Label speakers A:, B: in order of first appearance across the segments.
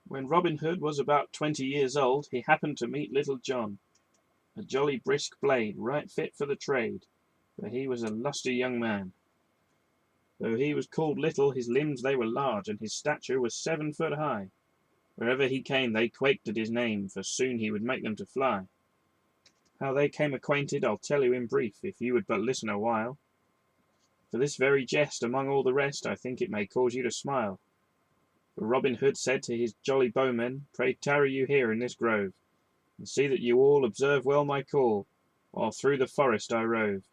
A: When Robin Hood was about 20 years old, he happened to meet Little John, a jolly brisk blade, right fit for the trade, for he was a lusty young man. Though he was called little, his limbs they were large, and his stature was 7 foot high. Wherever he came they quaked at his name, for soon he would make them to fly. How they came acquainted I'll tell you in brief, if you would but listen a while. For this very jest, among all the rest, I think it may cause you to smile. For Robin Hood said to his jolly bowmen, Pray tarry you here in this grove, and see that you all observe well my call, while through the forest I rove.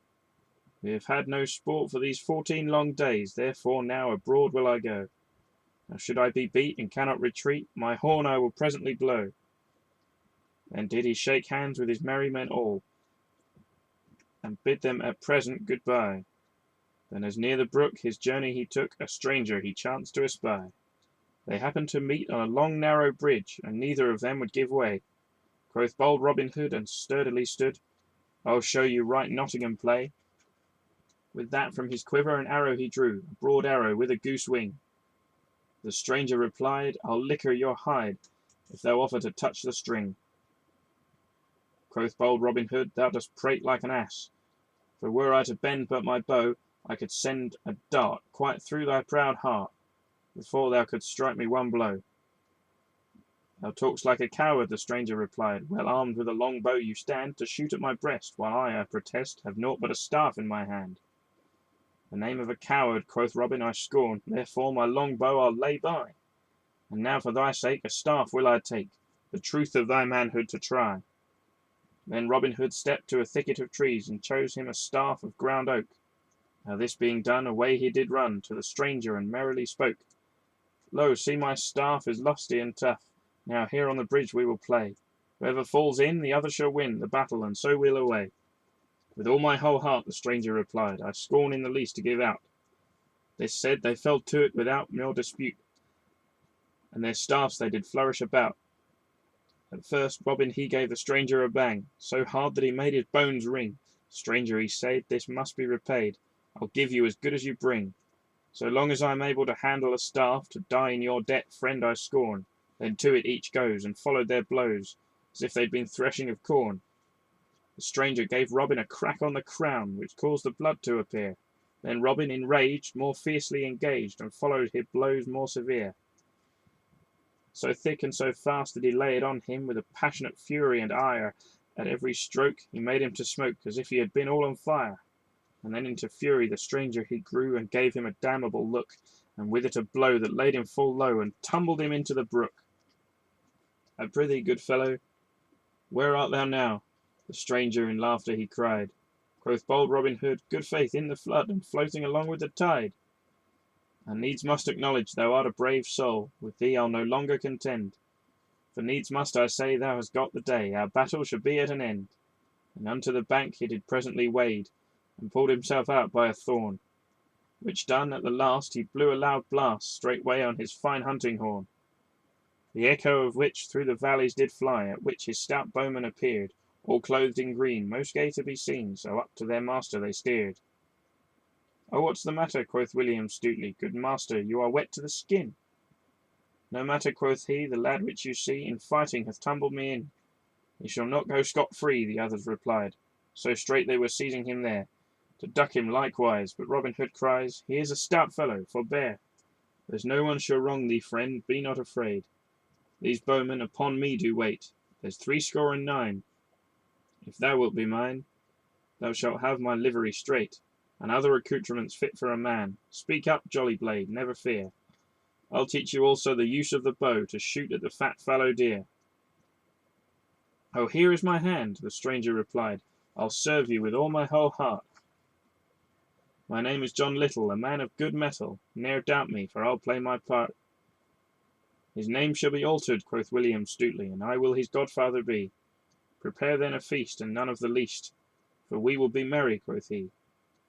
A: We have had no sport for these 14 long days, therefore now abroad will I go. Now should I be beat and cannot retreat, my horn I will presently blow. Then did he shake hands with his merry men all, and bid them at present good-bye. Then as near the brook his journey he took, a stranger he chanced to espy. They happened to meet on a long narrow bridge, and neither of them would give way. Quoth bold Robin Hood, and sturdily stood, I'll show you right Nottingham play. With that from his quiver an arrow he drew, a broad arrow with a goose wing. The stranger replied, I'll liquor your hide, if thou offer to touch the string. Quoth bold Robin Hood, Thou dost prate like an ass, for were I to bend but my bow, I could send a dart quite through thy proud heart, before thou couldst strike me one blow. Thou talk'st like a coward, the stranger replied, Well armed with a long bow you stand, to shoot at my breast, while I protest, have naught but a staff in my hand. The name of a coward, quoth Robin, I scorn, therefore my long bow I'll lay by. And now for thy sake a staff will I take, the truth of thy manhood to try. Then Robin Hood stepped to a thicket of trees, and chose him a staff of ground oak. Now this being done, away he did run to the stranger, and merrily spoke, Lo, see my staff is lusty and tough, now here on the bridge we will play. Whoever falls in, the other shall win the battle, and so we'll away. With all my whole heart, the stranger replied, I scorn in the least to give out. This said, they fell to it without more dispute, and their staffs they did flourish about. At first Robin he gave the stranger a bang, so hard that he made his bones ring. Stranger, he said, this must be repaid, I'll give you as good as you bring. So long as I am able to handle a staff, to die in your debt, friend, I scorn. Then to it each goes, and followed their blows, as if they'd been threshing of corn. The stranger gave Robin a crack on the crown, which caused the blood to appear. Then Robin, enraged, more fiercely engaged, and followed his blows more severe. So thick and so fast did he lay it on him, with a passionate fury and ire. At every stroke he made him to smoke, as if he had been all on fire. And then into fury the stranger he grew, and gave him a damnable look, and with it a blow that laid him full low, and tumbled him into the brook. I prithee, good fellow, where art thou now? The stranger in laughter he cried. Quoth bold Robin Hood, Good faith, in the flood, and floating along with the tide. I needs must acknowledge thou art a brave soul, with thee I'll no longer contend. For needs must I say thou hast got the day, our battle shall be at an end. And unto the bank he did presently wade, and pulled himself out by a thorn, which done at the last he blew a loud blast straightway on his fine hunting horn, the echo of which through the valleys did fly, at which his stout bowmen appeared, all clothed in green, most gay to be seen, so up to their master they steered. Oh, what's the matter, quoth William Stutely, Good master, you are wet to the skin. No matter, quoth he, the lad which you see, in fighting hath tumbled me in. He shall not go scot-free, the others replied, so straight they were seizing him there, to duck him likewise, but Robin Hood cries, He is a stout fellow, forbear. There's no one shall wrong thee, friend, be not afraid. These bowmen upon me do wait, there's 69. If thou wilt be mine, thou shalt have my livery straight, and other accoutrements fit for a man. Speak up, jolly blade, never fear. I'll teach you also the use of the bow, to shoot at the fat fallow deer. Oh, here is my hand, the stranger replied, I'll serve you with all my whole heart. My name is John Little, a man of good mettle, ne'er doubt me, for I'll play my part. His name shall be altered, quoth William Stutely, and I will his godfather be. Prepare then a feast, and none of the least, for we will be merry, quoth he.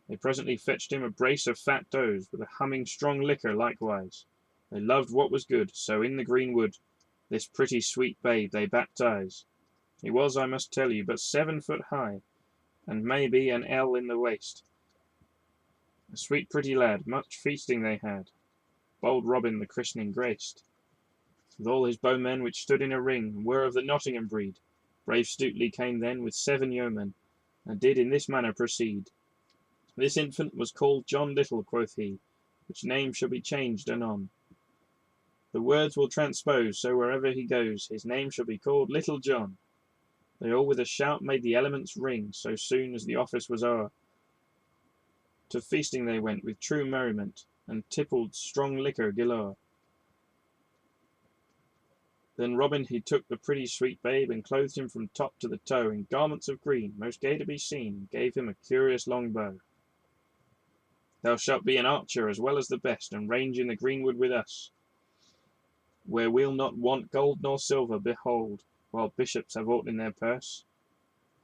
A: They presently fetched him a brace of fat does, with a humming strong liquor likewise. They loved what was good, so in the green wood this pretty sweet babe they baptize. He was, I must tell you, but 7 foot high, and maybe an ell in the waist. A sweet pretty lad, much feasting they had, bold Robin the christening graced. with all his bowmen which stood in a ring, and were of the Nottingham breed. Brave Stuteley came then with 7 yeomen, and did in this manner proceed. This infant was called John Little, quoth he, which name shall be changed anon. The words will transpose, so wherever he goes, his name shall be called Little John. They all with a shout made the elements ring, so soon as the office was o'er. To feasting they went with true merriment, and tippled strong liquor galore. Then Robin he took the pretty sweet babe, and clothed him from top to the toe in garments of green, most gay to be seen, and gave him a curious long bow. Thou shalt be an archer as well as the best, and range in the greenwood with us, where we'll not want gold nor silver, behold, while bishops have aught in their purse.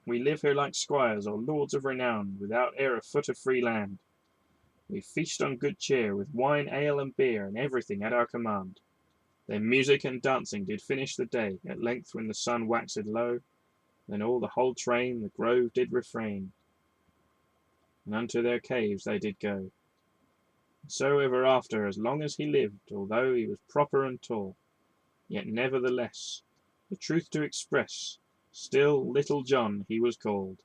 A: We live here like squires or lords of renown, without e'er a foot of free land. We feast on good cheer, with wine, ale, and beer, and everything at our command. Then music and dancing did finish the day. At length, when the sun waxed low, then all the whole train the grove did refrain, and unto their caves they did go. And so ever after, as long as he lived, although he was proper and tall, yet nevertheless, the truth to express, still Little John he was called.